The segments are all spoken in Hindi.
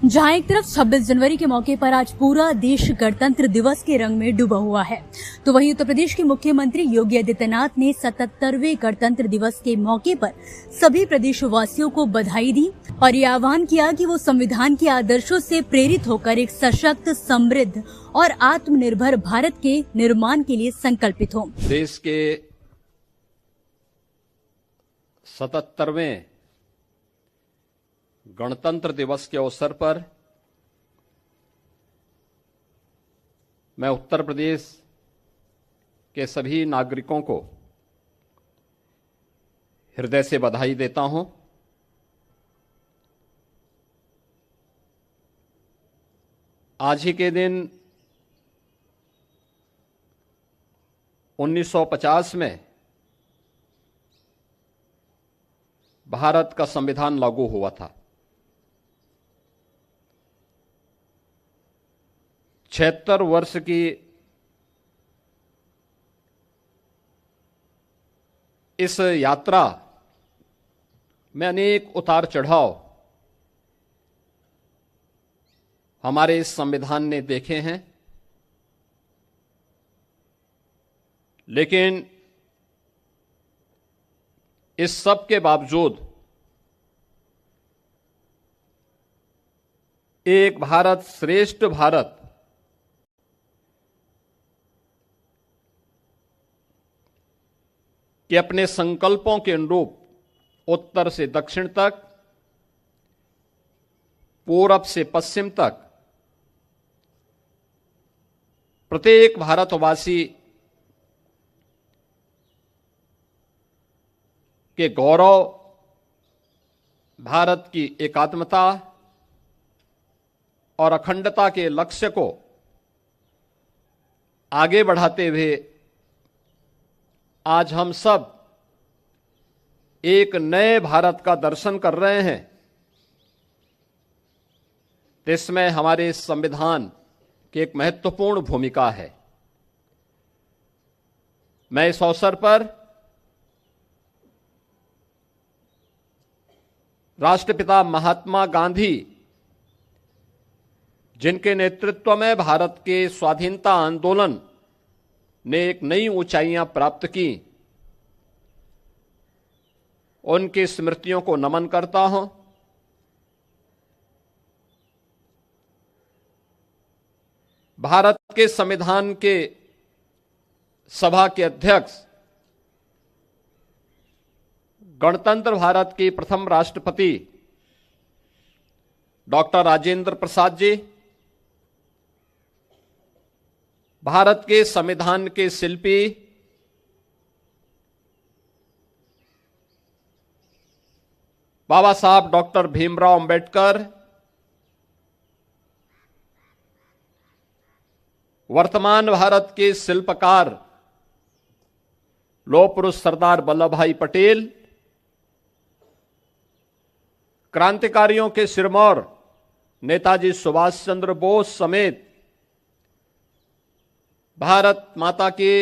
जहां एक तरफ 26 जनवरी के मौके पर आज पूरा देश गणतंत्र दिवस के रंग में डूबा हुआ है, तो वहीं उत्तर प्रदेश के मुख्यमंत्री योगी आदित्यनाथ ने 77वें गणतंत्र दिवस के मौके पर सभी प्रदेशवासियों को बधाई दी और ये आह्वान किया कि वो संविधान के आदर्शों से प्रेरित होकर एक सशक्त, समृद्ध और आत्मनिर्भर भारत के निर्माण के लिए संकल्पित हों। देश के 77वें गणतंत्र दिवस के अवसर पर मैं उत्तर प्रदेश के सभी नागरिकों को हृदय से बधाई देता हूं। आज ही के दिन 1950 में भारत का संविधान लागू हुआ था। 76 वर्ष की इस यात्रा में अनेक उतार चढ़ाव हमारे इस संविधान ने देखे हैं, लेकिन इस सब के बावजूद एक भारत श्रेष्ठ भारत कि अपने संकल्पों के अनुरूप उत्तर से दक्षिण तक, पूरब से पश्चिम तक प्रत्येक भारतवासी के गौरव, भारत की एकात्मता और अखंडता के लक्ष्य को आगे बढ़ाते हुए आज हम सब एक नए भारत का दर्शन कर रहे हैं। इसमें हमारे संविधान की एक महत्वपूर्ण भूमिका है। मैं इस अवसर पर राष्ट्रपिता महात्मा गांधी, जिनके नेतृत्व में भारत के स्वाधीनता आंदोलन ने एक नई ऊंचाइयां प्राप्त की, उनकी स्मृतियों को नमन करता हूं। भारत के संविधान के सभा के अध्यक्ष, गणतंत्र भारत के प्रथम राष्ट्रपति डॉक्टर राजेंद्र प्रसाद जी, भारत के संविधान के शिल्पी बाबा साहब डॉक्टर भीमराव अंबेडकर, वर्तमान भारत के शिल्पकार लौह पुरुष सरदार वल्लभ भाई पटेल, क्रांतिकारियों के सिरमौर नेताजी सुभाष चंद्र बोस समेत भारत माता के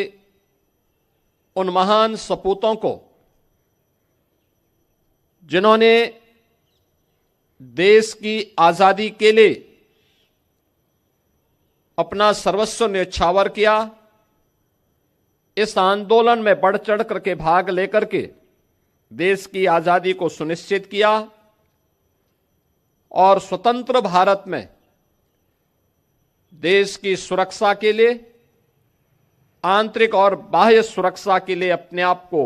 उन महान सपूतों को, जिन्होंने देश की आजादी के लिए अपना सर्वस्व न्यौछावर किया, इस आंदोलन में बढ़ चढ़ करके भाग लेकर के देश की आजादी को सुनिश्चित किया और स्वतंत्र भारत में देश की सुरक्षा के लिए, आंतरिक और बाह्य सुरक्षा के लिए अपने आप को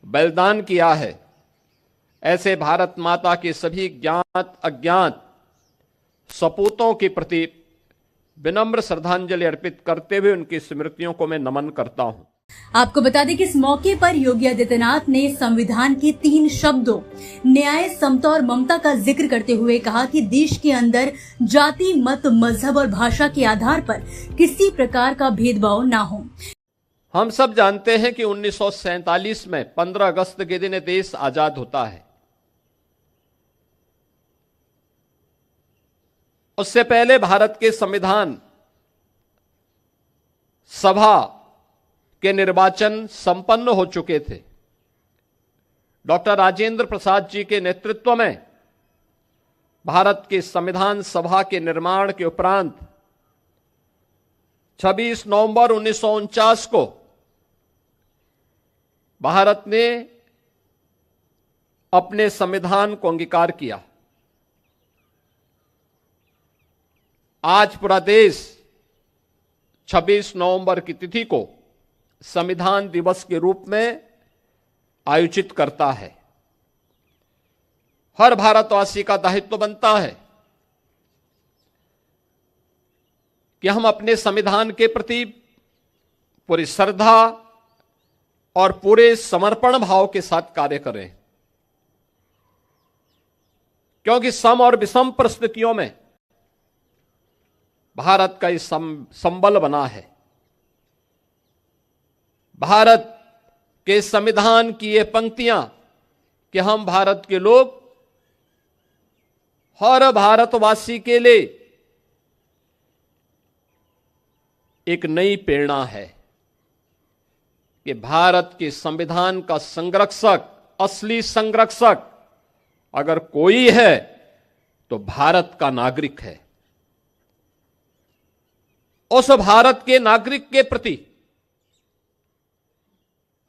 बलिदान किया है। ऐसे भारत माता के सभी ज्ञात अज्ञात सपूतों के प्रति विनम्र श्रद्धांजलि अर्पित करते हुए उनकी स्मृतियों को मैं नमन करता हूं। आपको बता दें कि इस मौके पर योगी आदित्यनाथ ने संविधान के 3 शब्दों न्याय, समता और ममता का जिक्र करते हुए कहा कि देश के अंदर जाति, मत, मजहब और भाषा के आधार पर किसी प्रकार का भेदभाव ना हो। हम सब जानते हैं कि 1947 में 15 अगस्त के दिन देश आजाद होता है। उससे पहले भारत के संविधान सभा के निर्वाचन संपन्न हो चुके थे। डॉक्टर राजेंद्र प्रसाद जी के नेतृत्व में भारत के संविधान सभा के निर्माण के उपरांत 26 नवंबर 1949 को भारत ने अपने संविधान को अंगीकार किया। आज पूरा देश 26 नवंबर की तिथि को संविधान दिवस के रूप में आयोजित करता है। हर भारतवासी का दायित्व बनता है कि हम अपने संविधान के प्रति पूरी श्रद्धा और पूरे समर्पण भाव के साथ कार्य करें, क्योंकि सम और विषम परिस्थितियों में भारत का इस संबल बना है। भारत के संविधान की ये पंक्तियां कि हम भारत के लोग हर भारतवासी के लिए एक नई प्रेरणा है कि भारत के संविधान का संरक्षक, असली संरक्षक अगर कोई है तो भारत का नागरिक है। उस भारत के नागरिक के प्रति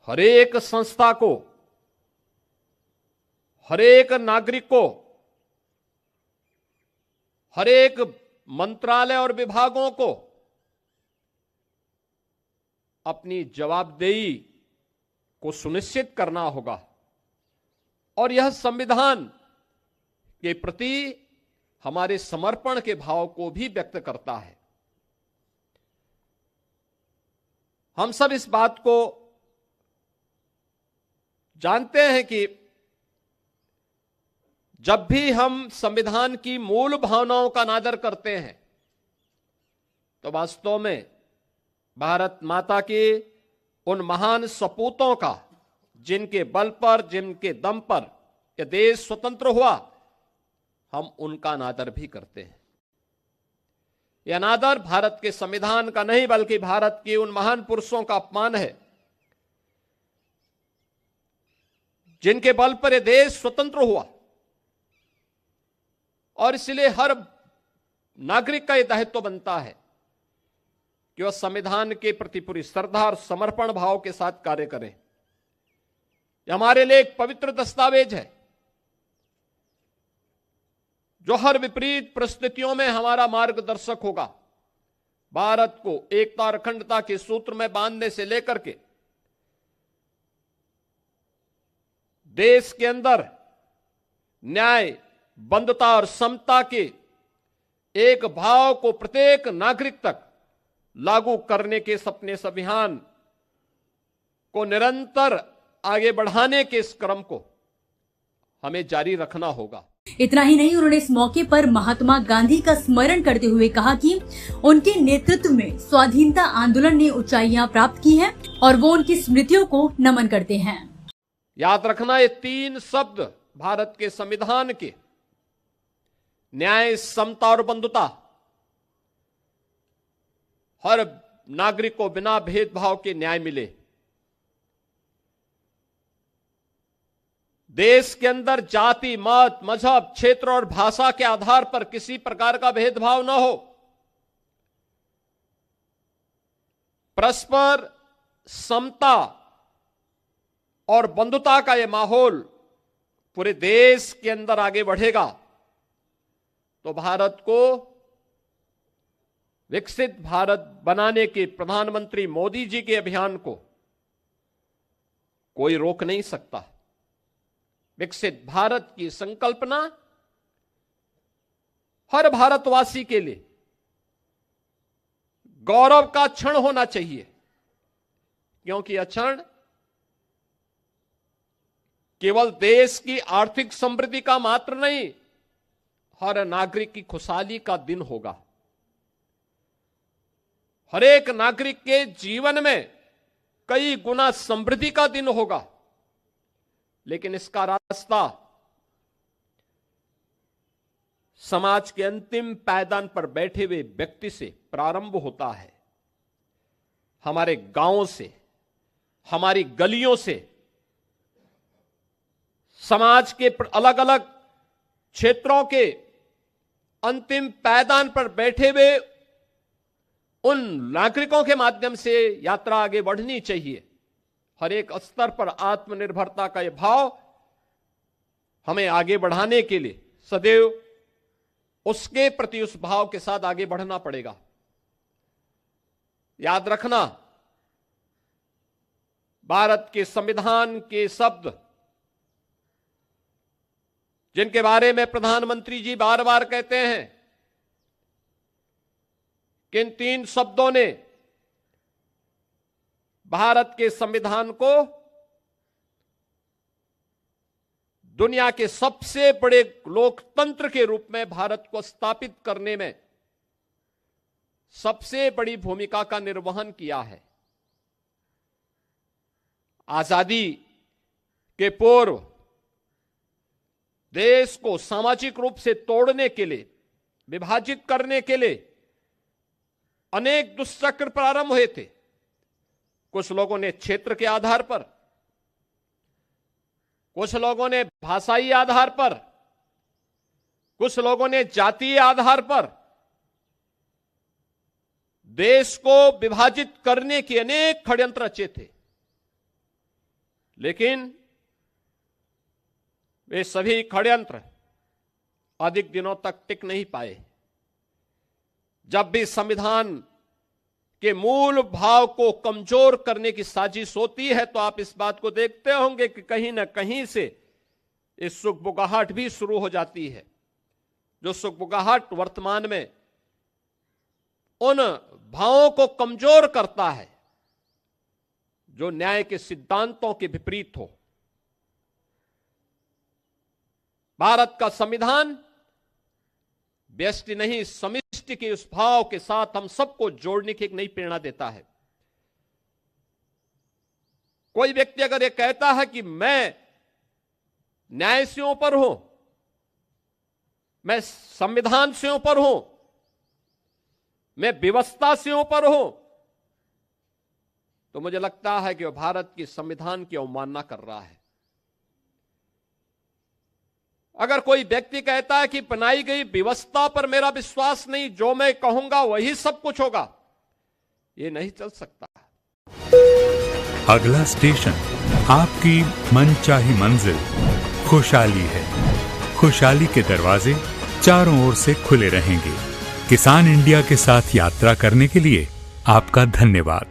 हरेक संस्था को, हरेक नागरिक को, हरेक मंत्रालय और विभागों को अपनी जवाबदेही को सुनिश्चित करना होगा और यह संविधान के प्रति हमारे समर्पण के भाव को भी व्यक्त करता है। हम सब इस बात को जानते हैं कि जब भी हम संविधान की मूल भावनाओं का अनादर करते हैं तो वास्तव में भारत माता के उन महान सपूतों का, जिनके बल पर, जिनके दम पर यह देश स्वतंत्र हुआ, हम उनका अनादर भी करते हैं। यह अनादर भारत के संविधान का नहीं बल्कि भारत के उन महान पुरुषों का अपमान है जिनके बल पर यह देश स्वतंत्र हुआ। और इसलिए हर नागरिक का यह दायित्व बनता है कि वह संविधान के प्रति पूरी श्रद्धा और समर्पण भाव के साथ कार्य करें। यह हमारे लिए एक पवित्र दस्तावेज है जो हर विपरीत परिस्थितियों में हमारा मार्गदर्शक होगा। भारत को एकता और अखंडता के सूत्र में बांधने से लेकर के देश के अंदर न्याय, बंधुता और समता के एक भाव को प्रत्येक नागरिक तक लागू करने के सपने, इस अभियान को निरंतर आगे बढ़ाने के इस क्रम को हमें जारी रखना होगा। इतना ही नहीं, उन्होंने इस मौके पर महात्मा गांधी का स्मरण करते हुए कहा कि उनके नेतृत्व में स्वाधीनता आंदोलन ने ऊंचाइयां प्राप्त की हैं और वो उनकी स्मृतियों को नमन करते हैं। याद रखना, ये तीन शब्द भारत के संविधान के न्याय, समता और बंधुता हर नागरिक को बिना भेदभाव के न्याय मिले। देश के अंदर जाति, मत, मजहब, क्षेत्र और भाषा के आधार पर किसी प्रकार का भेदभाव न हो। परस्पर समता और बंधुता का यह माहौल पूरे देश के अंदर आगे बढ़ेगा तो भारत को विकसित भारत बनाने के प्रधानमंत्री मोदी जी के अभियान को कोई रोक नहीं सकता। विकसित भारत की संकल्पना हर भारतवासी के लिए गौरव का क्षण होना चाहिए, क्योंकि यह क्षण केवल देश की आर्थिक समृद्धि का मात्र नहीं, हर नागरिक की खुशहाली का दिन होगा। हर एक नागरिक के जीवन में कई गुना समृद्धि का दिन होगा, लेकिन इसका रास्ता समाज के अंतिम पायदान पर बैठे हुए व्यक्ति से प्रारंभ होता है। हमारे गांवों से, हमारी गलियों से, समाज के अलग अलग क्षेत्रों के अंतिम पायदान पर बैठे हुए उन नागरिकों के माध्यम से यात्रा आगे बढ़नी चाहिए। हर एक स्तर पर आत्मनिर्भरता का यह भाव हमें आगे बढ़ाने के लिए सदैव उसके प्रति उस भाव के साथ आगे बढ़ना पड़ेगा। याद रखना, भारत के संविधान के शब्द जिनके बारे में प्रधानमंत्री जी बार बार कहते हैं कि इन 3 शब्दों ने भारत के संविधान को दुनिया के सबसे बड़े लोकतंत्र के रूप में भारत को स्थापित करने में सबसे बड़ी भूमिका का निर्वहन किया है। आजादी के पूर्व देश को सामाजिक रूप से तोड़ने के लिए, विभाजित करने के लिए अनेक दुष्चक्र प्रारंभ हुए थे। कुछ लोगों ने क्षेत्र के आधार पर, कुछ लोगों ने भाषाई आधार पर, कुछ लोगों ने जातीय आधार पर देश को विभाजित करने के अनेक षड्यंत्र रचे थे, लेकिन वे सभी षड्यंत्र अधिक दिनों तक टिक नहीं पाए। जब भी संविधान के मूल भाव को कमजोर करने की साजिश होती है तो आप इस बात को देखते होंगे कि कहीं ना कहीं से इस सुगबुगाहट भी शुरू हो जाती है, जो सुगबुगाहट वर्तमान में उन भावों को कमजोर करता है जो न्याय के सिद्धांतों के विपरीत हो। भारत का संविधान व्यष्टि नहीं, समिष्टि के उस भाव के साथ हम सबको जोड़ने की एक नई प्रेरणा देता है। कोई व्यक्ति अगर ये कहता है कि मैं न्याय से ऊपर हूं, मैं संविधान से ऊपर हूं, मैं व्यवस्था से ऊपर हूं, तो मुझे लगता है कि वह भारत की संविधान की अवमानना कर रहा है। अगर कोई व्यक्ति कहता है कि बनाई गई व्यवस्था पर मेरा विश्वास नहीं, जो मैं कहूंगा वही सब कुछ होगा, ये नहीं चल सकता। अगला स्टेशन आपकी मनचाही मंजिल खुशहाली है। खुशहाली के दरवाजे चारों ओर से खुले रहेंगे। किसान इंडिया के साथ यात्रा करने के लिए आपका धन्यवाद।